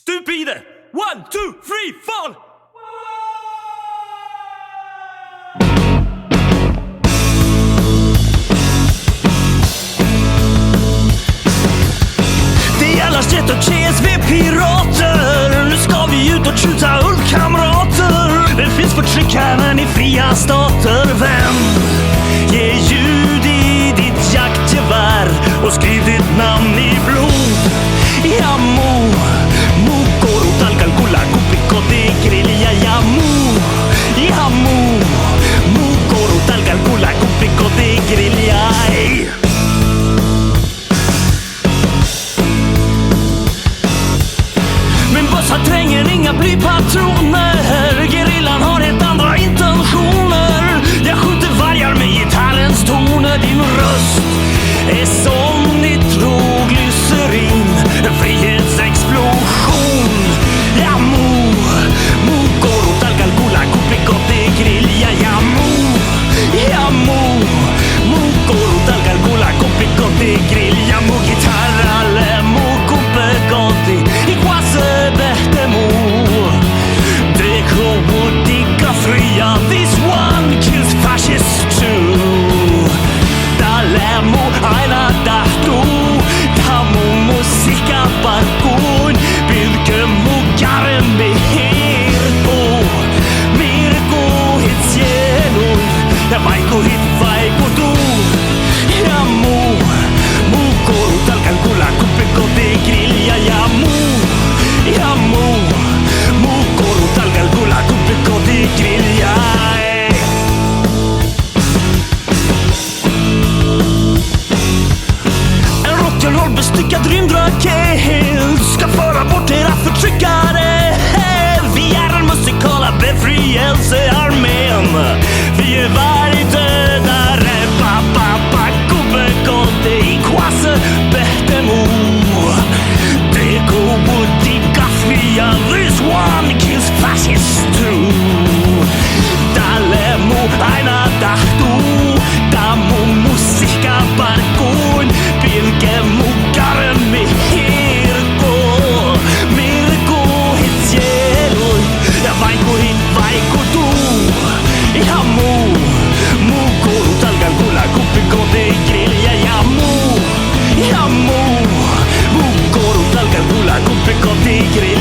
Stup i det! 1, 2, 3, fall! Det är allas rätt att ses, vi är pirater. Nu ska vi ut och skjuta ullkamrater. Det finns förtryck även i fria stater. Vem ger ljud i ditt jaktgevär och skriv ditt namn i blod? Yamu, mukoro talcalcula cupicote grilla yamu. Yamu, mukoro talcalcula cupicote grilla. Men bossar tränger inga blypatroner. Gerillan har helt andra intentioner. Jag skjuter vargar med gitarrens toner. Din röst är som nitroglycerin, en frihetsexplosion. Yamu, mukoro talcalcula cupicote grilla yamu. Yamu, mukoro talcalcula cupicote grilla yamu. Gitarra lemo cupicote iguase behtemu. Deko woodika fria, this one kills fascists too. Dalemo aina dahtu, damu musika barkun. Bilke mugare mehirko, mirko hit cielun. Ja vaiko hit vaiko tu. Yamu, mukoro talcalcula cupicote grilla yamu. Yamu, mukoro talcalcula cupicote grilla. En rock'n'roll bestyckad rymdraket ska föra bort era förtryckare. Vi är en musikala befrielsearmén. Vi är vargdödare. Ba-ba-ba cupicote iguase behtemu. Deko woodika fria, this one kills fascists too. Dalemo aina dahtu, damu musika barkun. Bilge mugare mehirko, mirko hit cielun. Ja vaiko hit vaiko tu. Yamu, mukoro talcalcula cupicote grilla yamu. Yamu, mukoro talcalcula cupicote grilla.